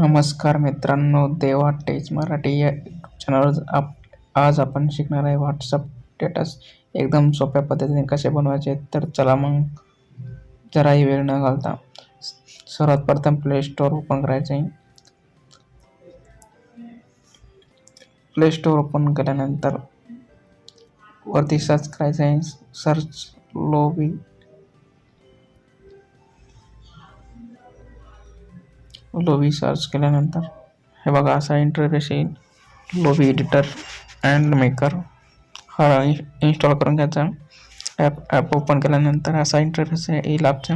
नमस्कार मित्रांनो, देवा टेच मराठी या चॅनलवर आज आपण शिकणार आहे व्हॉट्सअप स्टेटस एकदम सोप्या पद्धतीने कसे बनवायचे. तर चला मग जराही वेळ न घालता सर्वात प्रथम प्ले स्टोअर ओपन करायचे आहे. प्ले स्टोअर ओपन केल्यानंतर वरती सर्च करायचं आहे. सर्च लोबी सर्च केल्यानंतर हे बघा असा इंटरफेस येईल. लोबी एडिटर अँड मेकर हा इन्स्टॉल करून घ्यायचा. ॲप ओपन केल्यानंतर असा इंटरफेस येईल आपचा.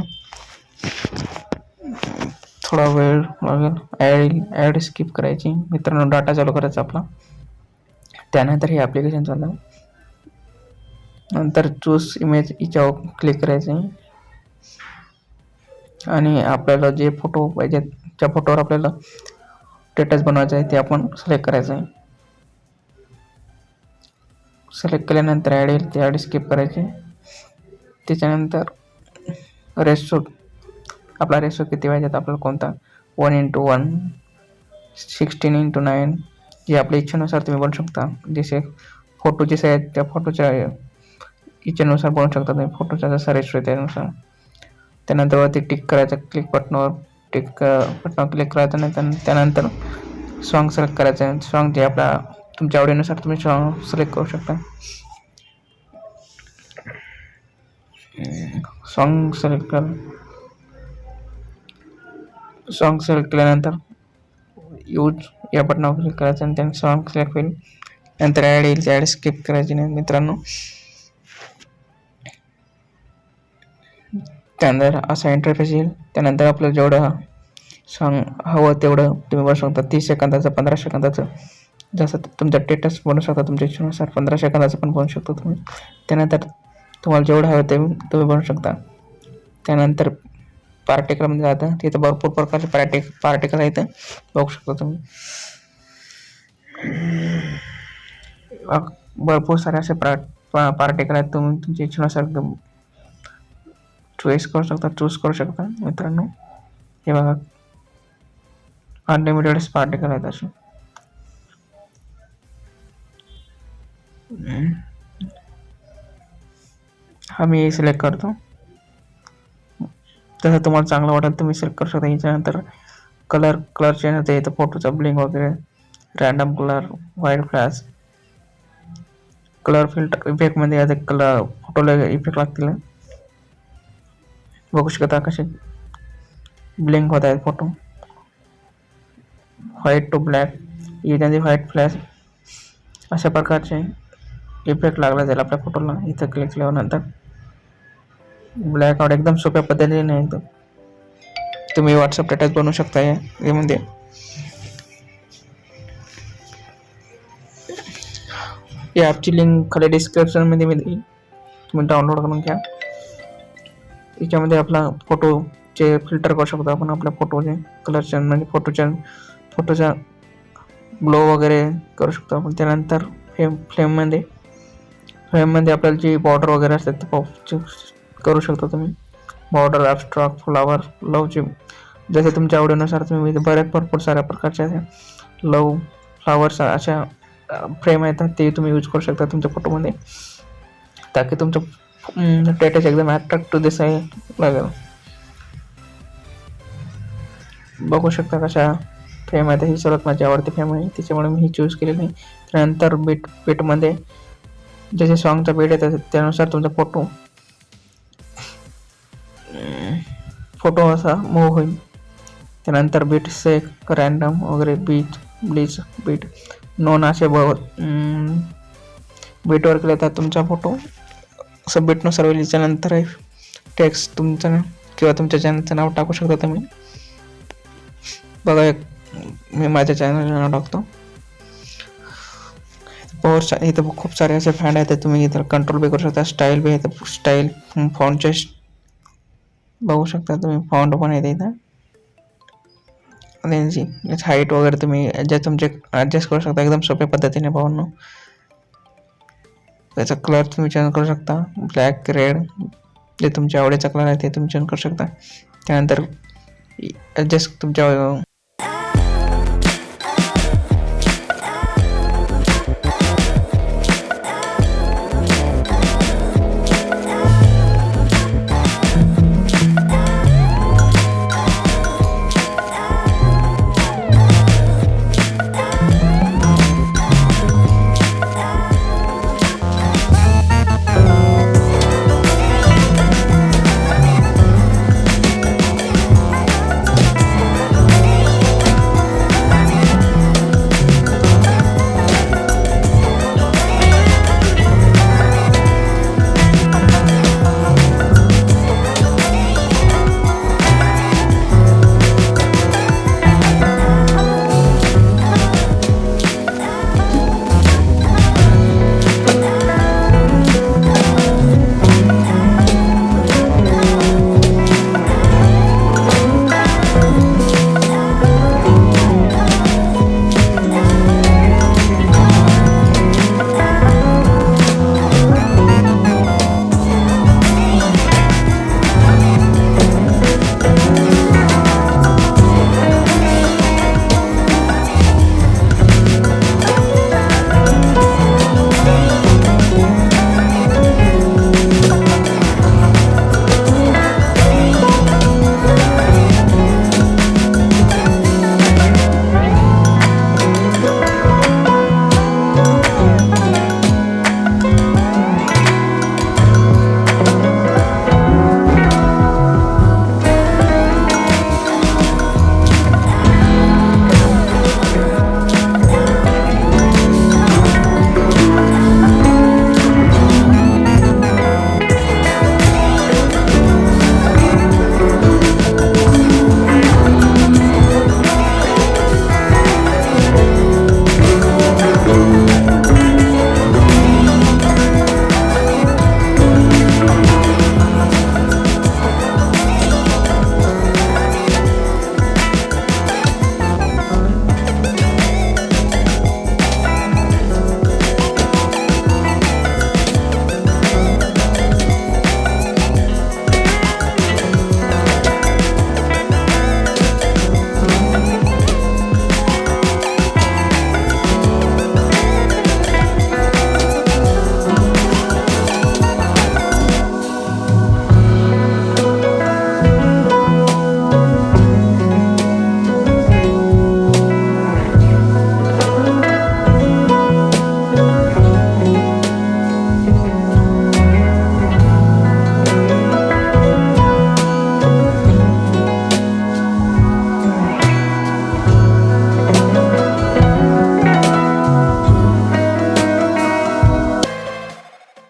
थोडा वेळ लागेल. ॲड स्किप करायची मित्रांनो, डाटा चालू करायचा आपला. त्यानंतर हे ॲप्लिकेशन चालू. नंतर चूज इमेज याच्यावर क्लिक करायचे आणि आपल्याला जे फोटो पाहिजे त्या फोटोवर आपल्याला स्टेटस बनवायचं आहे ते आपण सिलेक्ट करायचं आहे. सिलेक्ट केल्यानंतर ॲड येईल, ते ॲड स्किप करायचे. त्याच्यानंतर रेशो, आपला रेशो किती पाहिजे आपल्याला कोणता, 1:1, 16:9, जे आपल्या इच्छेनुसार तुम्ही बनवू शकता. जसे फोटोचे साईज त्या फोटोच्या इच्छेनुसार बनवू शकता तुम्ही. फोटोचा जसा रेशो आहे त्यानुसार. त्यानंतर वरती टिक करायचं, क्लिक बटनावर क्लिक करायचं नाही. त्यानंतर सॉन्ग सिलेक्ट करायचं आहे. सॉन्ग जे आपल्या तुमच्या आवडीनुसार तुम्ही सॉन्ग सिलेक्ट करू शकता. सॉन्ग सिलेक्ट केल्यानंतर यूज या बटनावर क्लिक करायचं आणि त्यानंतर सॉन्ग सिलेक्ट होईल. नंतर ॲड येईल, ॲड स्किप करायची नाही मित्रांनो. त्यानंतर असा इंटरफेस येईल. त्यानंतर आपल्याला जेवढं सॉन्ग हवं तेवढं तुम्ही बनवू शकता. 30 सेकंदाचं, 15 सेकंदाचं, जसं तुमचा स्टेटस बनवू शकता तुमच्या इच्छेनुसार. 15 सेकंदाचं पण बनवू शकता तुम्ही. त्यानंतर तुम्हाला जेवढं हवं ते तुम्ही बनवू शकता. त्यानंतर पार्टिकलमध्ये जातं, तिथं भरपूर प्रकारचे पार्टिकल आहेत, बघू शकता तुम्ही. भरपूर सारे असे पार्टिकल आहेत, तुम्ही तुमच्या इच्छेनुसार चूज करू शकता मित्रांनो. हे बघा अनलिमिटेड पार्टिकल आहेत असे. हा मी सिलेक्ट करतो. जसं तुम्हाला चांगलं वाटेल तुम्ही सिलेक्ट करू शकता. याच्यानंतर कलर चेंज होते. इथं फोटोचा ब्लिंक वगैरे, random colour, white flash, colour filter इफेक्टमध्ये आता कलर फोटोला इफेक्ट लागतील, बघू शकता कसे ब्लिंक होत आहेत फोटो. व्हाईट टू ब्लॅक, याच्यामध्ये व्हाईट फ्लॅश, अशा प्रकारचे इफेक्ट लागला जाईल आपल्या फोटोला. इथं क्लिक केल्यानंतर ब्लॅक आउट एकदम सोप्या पद्धतीने एकदम तुम्ही व्हॉट्सअप स्टेटस बनवू शकता. यामध्ये या ॲपची लिंक खाली डिस्क्रिप्शनमध्ये मी देईन, तुम्ही डाउनलोड करून घ्या. याच्यामध्ये आपला फोटोचे फिल्टर करू शकतो आपण. आपल्या फोटोचे कलरचे म्हणजे फोटोचा ग्लो वगैरे करू शकतो आपण. त्यानंतर फ्लेममध्ये आपल्याला जी बॉर्डर वगैरे असतात ते करू शकता तुम्ही. बॉर्डर, ॲब्स्ट्रॅक्ट, फ्लावर, लवचे, जसे तुमच्या आवडीनुसार तुम्ही भरपूर साऱ्या प्रकारच्या लव, फ्लावर्स अशा फ्रेम येतात, ते तुम्ही यूज करू शकता तुमच्या फोटोमध्ये, ताकी तुमचं स्टेटस एकदम अट्रॅक्टिव्ह दिसायला लागेल. बघू शकता कशा फ्रेम आहे. ही सर्वात माझी आवडती फ्रेम आहे, त्याच्यामुळे मी ही चूज केलेली आहे. त्यानंतर बीटमध्ये जसे सॉन्गचा बीट येतात त्यानुसार तुमचा फोटो असा मूव्ह होईल. त्यानंतर बीट सेक, रॅन्डम वगैरे, ब्लीच, बीट, नॉन असे बीटवर केले तर तुमचा फोटो असं बीटनुसार होईल. त्यानंतर टेक्स्ट तुमचं किंवा तुमच्या चॅनलचं नाव टाकू शकता तुम्ही. बघा मी माझ्या चॅनलचं नाव टाकतो. इथं खूप सारे असे फॅन आहेत, तुम्ही इथं कंट्रोल बी करू शकता. स्टाईल बी आहे, स्टाईल फॉन्टचे बघू शकता तुम्ही. फॉन्ट पण येते इथं. त्यांची हाईट वगैरे तुम्ही ॲडजस्ट करू शकता एकदम सोप्या पद्धतीने. पाहून त्याचा कलर तुम्ही चेंज करू शकता. ब्लॅक, रेड, जे तुमच्या आवडीचा कलर आहे ते तुम्ही चेंज करू शकता. त्यानंतर ॲडजस्ट तुमच्या